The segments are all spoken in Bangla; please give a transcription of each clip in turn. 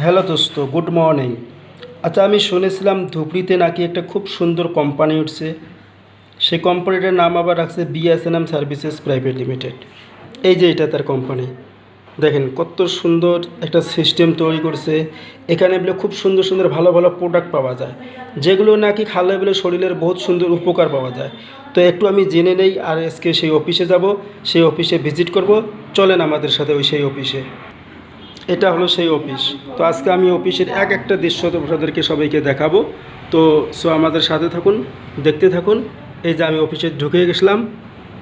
হ্যালো দোস্ত, গুড মর্নিং। আচ্ছা, আমি শুনেছিলাম ধুবড়িতে নাকি একটা খুব সুন্দর কোম্পানি উঠছে। সেই কোম্পানিটার নাম আবার রাখছে বিএসএনএম সার্ভিসেস প্রাইভেট লিমিটেড। এই যে এটা তার কোম্পানি, দেখেন কত সুন্দর একটা সিস্টেম তৈরি করছে। এখানে বলে খুব সুন্দর সুন্দর ভালো ভালো প্রোডাক্ট পাওয়া যায়, যেগুলো নাকি খালে বলে শরীরের বহুত সুন্দর উপকার পাওয়া যায়। তো একটু আমি জেনে নেই, আর আজকে সেই অফিসে যাব, সেই অফিসে ভিজিট করব। চলেন আমাদের সাথে সেই অফিসে। এটা হলো সেই অফিস। তো আজকে আমি অফিসের একটা দৃশ্য আপনাদেরকে সবাইকে দেখাবো। তো আমাদের সাথে থাকুন, দেখতে থাকুন। এই যে আমি অফিসে ঢুকে গেছিলাম,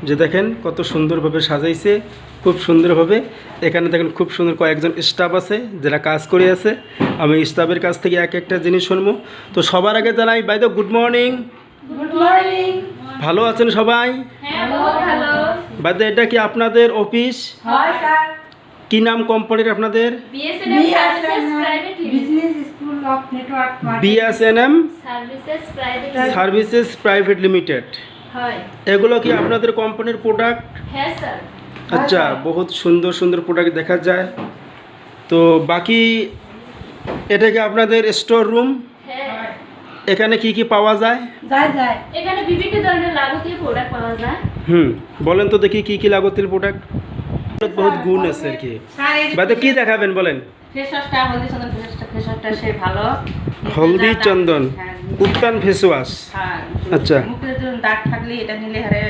যে দেখেন কত সুন্দরভাবে সাজাইছে, খুব সুন্দরভাবে। এখানে দেখেন খুব সুন্দর কয়েকজন স্টাফ আছে যারা কাজ করে আছে। আমি স্টাফের কাছ থেকে একটা জিনিস শুনবো। তো সবার আগে জানাই by the good morning. Good morning. ভালো আছেন সবাই? হ্যাঁ, বহুত ভালো। বাই দ্য এটা কি আপনাদের অফিস? হয় স্যার। কি নাম কোম্পানির আপনাদের? BSNM services private limited. Business school of network marketing. BSNM services private services private limited. হয়। এগুলো কি আপনাদের কোম্পানির প্রোডাক্ট? হ্যাঁ স্যার। আচ্ছা, বহুত সুন্দর সুন্দর প্রোডাক্ট দেখা যায়। তো বাকি এটা কি আপনাদের স্টোর রুম? হ্যাঁ। এখানে কি কি পাওয়া যায়? যায়। এখানে বিভিন্ন ধরনের লাগতীয় প্রোডাক্ট পাওয়া যায়। বলেন তো দেখি কি কি লাগতিল প্রোডাক্ট। বহুত গুণ আছে আর কি। বাদে কি দেখাবেন বলেন? ফেসওয়াশটা হলদি চন্দন ফেসওয়াশটা সে ভালো। হলদি চন্দন উত্তান ফেস ওয়াশ। হ্যাঁ। আচ্ছা। মুখে যদি দাগ থাকলে এটা নিলে হারে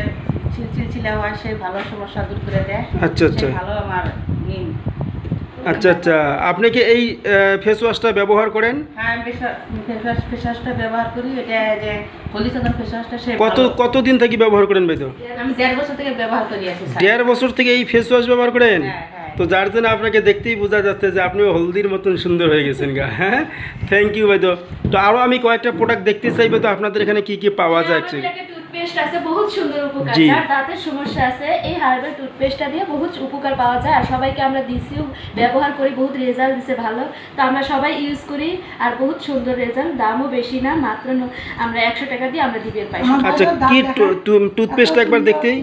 চিলচিলা হয়, সে ভালো সমস্যা দূর করে দেয়। আচ্ছা আচ্ছা। ভালো আমার নিন। আচ্ছা আচ্ছা, আপনি কি এই ফেস ওয়াশটা ব্যবহার করেন? হ্যাঁ, ফেসওয়াশটা ব্যবহার করি। এটা যে হলদিচন্দন ফেসওয়াশটা সে কতদিন থেকে ব্যবহার করেন ভাই? তো আমি 1.5 বছর থেকে ব্যবহার করি আছি স্যার। 1.5 বছর থেকে এই ফেস ওয়াশ ব্যবহার করেন? হ্যাঁ। তো যার জন্য আপনাকে দেখতেই বোঝা যাচ্ছে যে আপনিও হলদির মতন সুন্দর হয়ে গেছেন গা। হ্যাঁ, থ্যাংক ইউ ভাই। তো আরও আমি কয়েকটা প্রোডাক্ট দেখতে চাইবো। তো আপনাদের এখানে কি কি পাওয়া যায়? টুথপেস্ট আছে, বহুত সুন্দর উপকার। জি। যার দাঁতের সমস্যা আছে, এই হার্বাল টুথপেস্টটা দিয়ে বহুত উপকার পাওয়া যায়। আর সবাইকে আমরা দিছিও, ব্যবহার করি, বহুত রেজাল্ট দিছে ভালো। তো আমরা সবাই ইউজ করি, আর বহুত সুন্দর রেজাল্ট। দামও বেশি না, মাত্র আমরা 100 টাকা দিয়ে আমরা দিবেন পাই। আচ্ছা, কি টুথপেস্টটা একবার দেখতেই।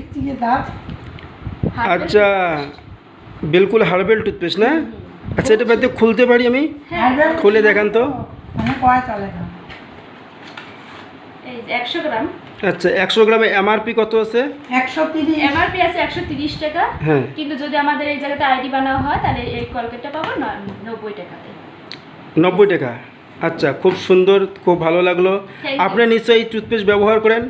আচ্ছা, বিলকুল হার্বাল টুথপেস্ট না? আচ্ছা, এটা বাদ দিয়ে খুলতে পারি আমি? খুলে দেখান তো। এই যে 100 গ্রাম। আচ্ছা, 100 গ্রামে এমআরপি কত আছে? 130। এমআরপি আছে 130 টাকা। হ্যাঁ। কিন্তু যদি আমাদের এই জায়গাতে আইডি বানানো হয়, তাহলে এই কলকেটটা পাবো 90 টাকাতে। 90 টাকা। আচ্ছা, খুব সুন্দর, খুব ভালো লাগলো। আপনি নিশ্চয়ই এই টুথপেস্ট ব্যবহার করেন?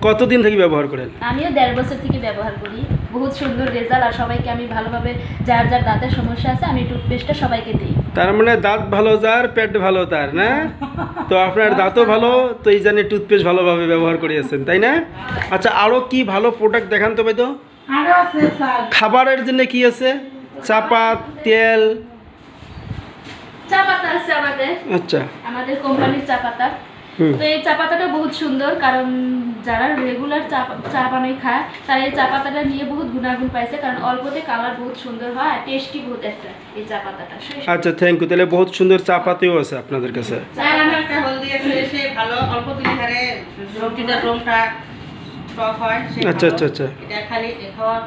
কতদিন থেকে ব্যবহার করেন? আমিও 1.5 বছর থেকে ব্যবহার করি। বহুত সুন্দর রেজাল্ট। আর সবাইকে আমি ভালোভাবে, যার যার দাঁতের সমস্যা আছে, আমি টুথপেস্টটা সবাইকে দিই। তার মানে দাঁত ভালো যার, পেট ভালো তার, না? তো আপনার দাঁতও ভালো, তো এই জানি টুথপেস্ট ভালোভাবে ব্যবহার করিয়েছেন, তাই না? আচ্ছা, আরও কি ভালো প্রোডাক্ট দেখান তো ভাই। তো খাবারের জন্য কি আছে? চাপাত, তেল, চা পাতা আছে আমাদের। আচ্ছা, আমাদের কোম্পানির চা পাতা। তো এই চা পাতাটা বহুত সুন্দর, কারণ যারা রেগুলার চা বানাই খায়, তারা এই চা পাতাটা নিয়ে বহুত গুণাগুণ পাইছে। কারণ অল্পতে কালার বহুত সুন্দর হয়, টেস্টি বহুত একটা এই চা পাতাটা। আচ্ছা, থ্যাংক ইউ। তাহলে বহুত সুন্দর চা পাতিও আছে আপনাদের কাছে। হলদি আছে, সে ভালো অল্প দিলে হারে রুটিটার রংটা টক হয়। আচ্ছা আচ্ছা আচ্ছা। এটা খালি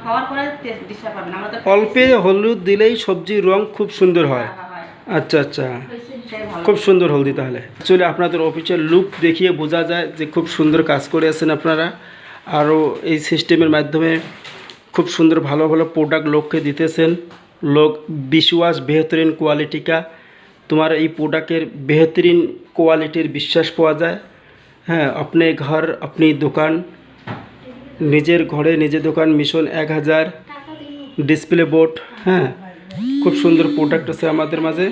খাওয়ার পরে টেস্ট দিশা পাবেন। আমাদের অল্পে হলুদ দিলেই সবজির রং খুব সুন্দর হয়। আচ্ছা আচ্ছা, খুব সুন্দর হলদি। তাহলে চলে আপনাদের অফিসের লুক দেখিয়ে বোঝা যায় যে খুব সুন্দর কাজ করে আছেন আপনারা। আরও এই সিস্টেমের মাধ্যমে খুব সুন্দর ভালো ভালো প্রোডাক্ট লোককে দিতেছেন। লোক বিশ্বাস বেহতরিন কোয়ালিটি কা, তোমার এই প্রোডাক্টের বেহতরিন কোয়ালিটির বিশ্বাস পাওয়া যায়। হ্যাঁ, আপনি ঘর আপনি দোকান, নিজের ঘরে নিজের দোকান, মিশন 1000 ডিসপ্লে বোর্ড। হ্যাঁ, খুব সুন্দর প্রোডাক্ট আছে আমাদের মাঝে।